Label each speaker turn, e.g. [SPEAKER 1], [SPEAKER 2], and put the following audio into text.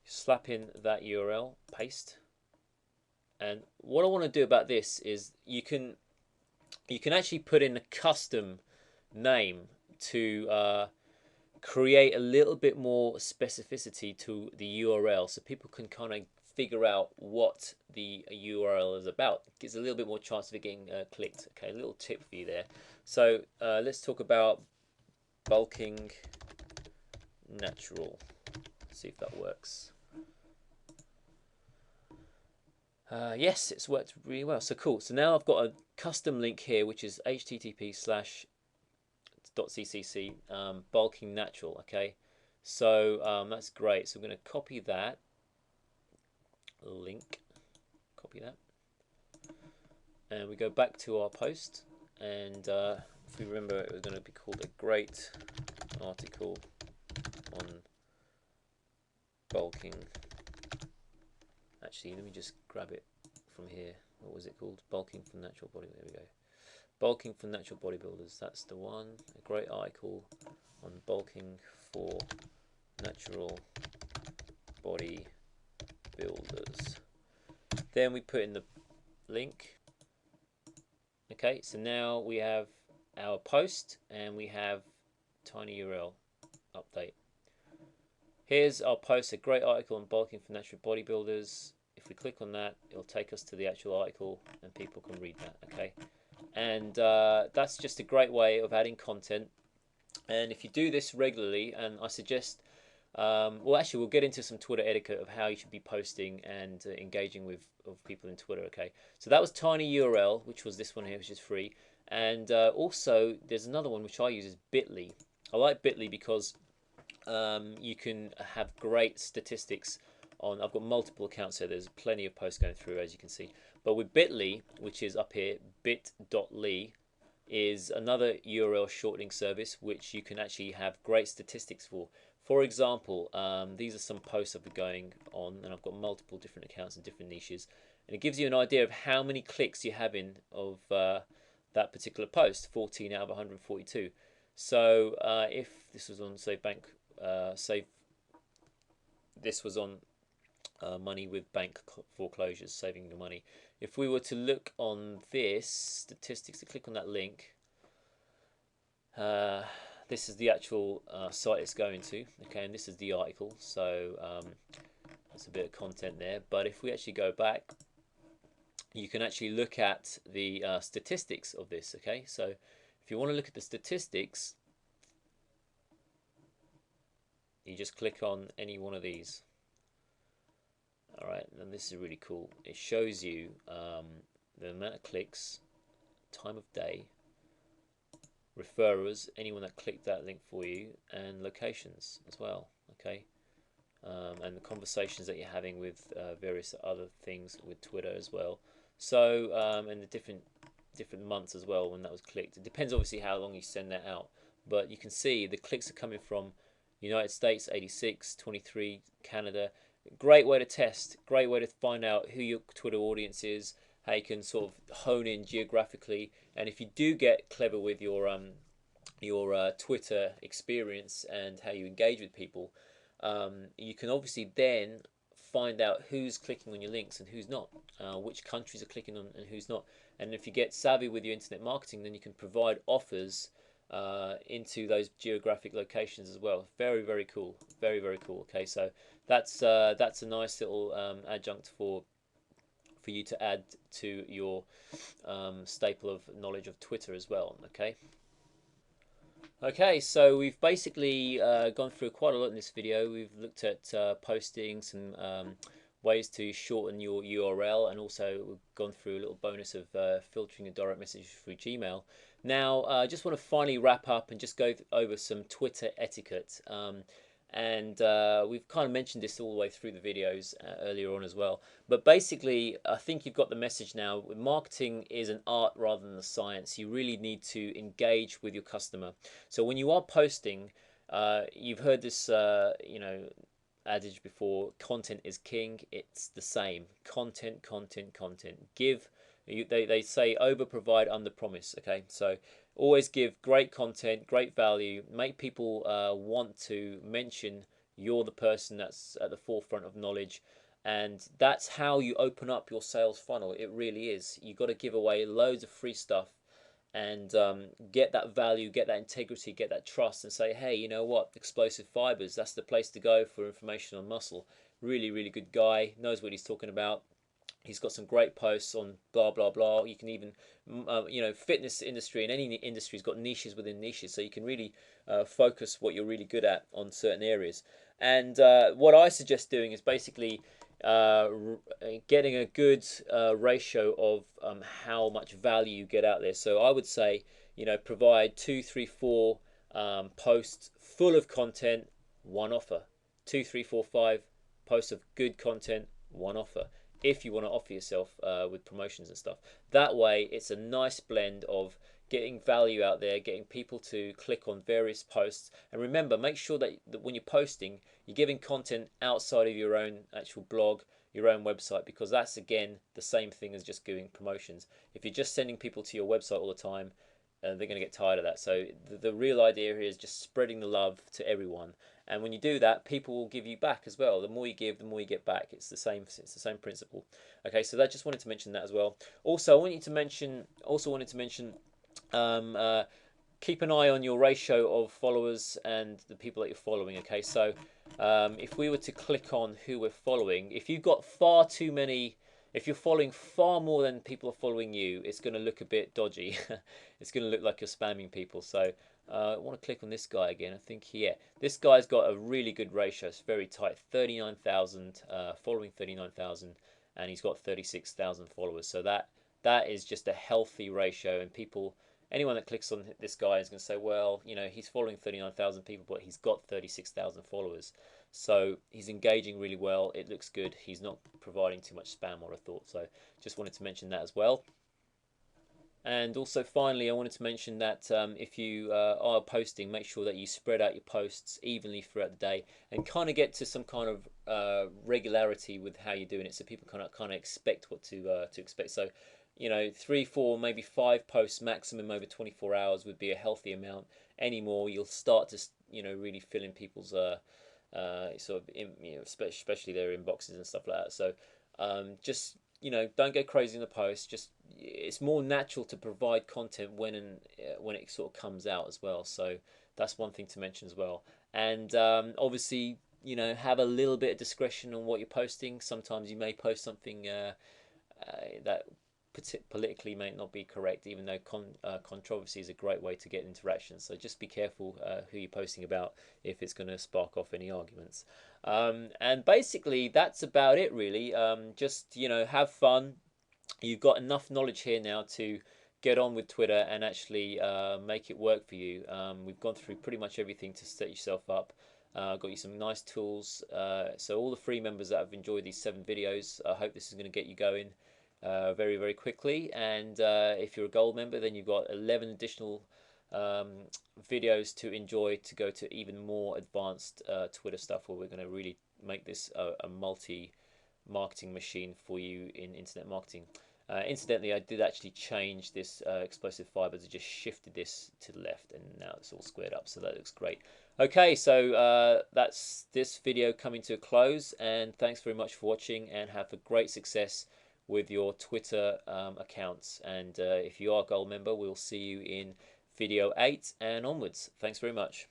[SPEAKER 1] slap in that URL, paste. And what I want to do about this is you can actually put in a custom name to create a little bit more specificity to the URL, so people can kind of figure out what the URL is about. It gives a little bit more chance of it getting clicked. Okay, a little tip for you there. So let's talk about bulking natural. See if that works. Yes, it's worked really well. So cool. So now I've got a custom link here, which is http://.ccc bulking natural. Okay, so that's great. So I'm going to copy that link, copy that, and we go back to our post. And if we remember, it was going to be called a great article on bulking. Actually, let me just grab it from here. What was it called? Bulking for natural body. There we go. Bulking for natural bodybuilders. That's the one. A great article on bulking for natural bodybuilders. Then we put in the link. Okay, so now we have our post and we have tinyURL update. Here's our post, a great article on bulking for natural bodybuilders. If we click on that, it'll take us to the actual article and people can read that, okay? And that's just a great way of adding content. And if you do this regularly, and I suggest, well, actually, we'll get into some Twitter etiquette of how you should be posting and engaging with people in Twitter, okay? So that was tinyURL, which was this one here, which is free. And also, there's another one which I use, is Bitly. I like Bitly because you can have great statistics on. I've got multiple accounts here. There's plenty of posts going through, as you can see. But with Bitly, which is up here, bit.ly, is another URL shortening service which you can actually have great statistics for. For example, these are some posts I've been going on, and I've got multiple different accounts in different niches, and it gives you an idea of how many clicks you're having of that particular post. 14 out of 142. So if this was on, say, this was on money with bank foreclosures, saving your money. If we were to look on this statistics, to click on that link, this is the actual site it's going to. Okay, and this is the article. So there's a bit of content there. But if we actually go back, you can actually look at the statistics of this. Okay, so if you want to look at the statistics, you just click on any one of these. Alright, and this is really cool. It shows you the amount of clicks, time of day, referrers, anyone that clicked that link for you, and locations as well. Okay, and the conversations that you're having with various other things with Twitter as well. So and the different months as well when that was clicked. It depends obviously how long you send that out, but you can see the clicks are coming from United States 86, 23, Canada. Great way to test, great way to find out who your Twitter audience is, how you can sort of hone in geographically. And if you do get clever with your Twitter experience and how you engage with people, you can obviously then find out who's clicking on your links and who's not, which countries are clicking on and who's not. And if you get savvy with your internet marketing, then you can provide offers into those geographic locations as well. Very, very cool. Very, very cool. Okay, so that's a nice little adjunct for you to add to your staple of knowledge of Twitter as well. Okay. Okay, so we've basically gone through quite a lot in this video. We've looked at posting some ways to shorten your URL, and also we've gone through a little bonus of filtering a direct message through Gmail. Now, I just want to finally wrap up and just go over some Twitter etiquette. And we've kind of mentioned this all the way through the videos earlier on as well. But basically, I think you've got the message now. Marketing is an art rather than a science. You really need to engage with your customer. So when you are posting, you've heard this, adage before: content is king. It's the same. Content, content, content. They say over provide, under promise. Okay, so always give great content, great value, make people want to mention You're the person that's at the forefront of knowledge, and that's how you open up your sales funnel. It really is. You got to give away loads of free stuff and get that value, get that integrity, get that trust, and say, hey, you know what, Explosive Fibers, that's the place to go for information on muscle. Really, really good guy, knows what he's talking about. He's got some great posts on blah blah blah. You can even, fitness industry and any industry's got niches within niches, so you can really focus what you're really good at on certain areas. And what I suggest doing is basically uh, getting a good ratio of how much value you get out there. So I would say, provide 2, 3, 4 posts full of content, one offer. 2, 3, 4, 5 posts of good content, one offer. If you want to offer yourself with promotions and stuff, that way it's a nice blend of getting value out there, getting people to click on various posts. And remember, make sure that when you're posting, you're giving content outside of your own actual blog, your own website, because that's again the same thing as just doing promotions. If you're just sending people to your website all the time, they're going to get tired of that. So the real idea here is just spreading the love to everyone. And when you do that, people will give you back as well. The more you give, the more you get back. It's the same. It's the same principle. Okay, so I just wanted to mention that as well. Also, I wanted to mention. Um, uh, Keep an eye on your ratio of followers and the people that you're following. Okay, so if we were to click on who we're following, if you've got far too many, if you're following far more than people are following you, it's going to look a bit dodgy. It's going to look like you're spamming people. So I want to click on this guy again. I think here, this guy's got a really good ratio. It's very tight. 39,000 following 39,000, and he's got 36,000 followers. So that is just a healthy ratio, and people. Anyone that clicks on this guy is going to say, well, he's following 39,000 people, but he's got 36,000 followers. So he's engaging really well. It looks good. He's not providing too much spam or a thought. So just wanted to mention that as well. And also, finally, I wanted to mention that if you are posting, make sure that you spread out your posts evenly throughout the day and kind of get to some kind of regularity with how you're doing it, so people kind of expect what to expect. So 3, 4, maybe 5 posts maximum over 24 hours would be a healthy amount. Any more, you'll start to really fill in people's especially their inboxes and stuff like that. So just don't go crazy in the post. Just it's more natural to provide content when it sort of comes out as well. So that's one thing to mention as well. And obviously, have a little bit of discretion on what you're posting. Sometimes you may post something that politically may not be correct, even though controversy is a great way to get interaction. So just be careful who you're posting about, if it's going to spark off any arguments. And basically that's about it really. Just have fun. You've got enough knowledge here now to get on with Twitter and actually make it work for you. We've gone through pretty much everything to set yourself up. Got you some nice tools. So all the free members that have enjoyed these 7 videos, I hope this is going to get you going very, very quickly. And if you're a gold member, then you've got 11 additional videos to enjoy to go to even more advanced Twitter stuff, where we're going to really make this a multi-marketing machine for you in internet marketing. Incidentally, I did actually change this Explosive Fibers. I just shifted this to the left, and now it's all squared up, so that looks great. Okay, so that's this video coming to a close, and thanks very much for watching, and have a great success with your Twitter accounts. And if you are a gold member, we'll see you in video 8 and onwards. Thanks very much.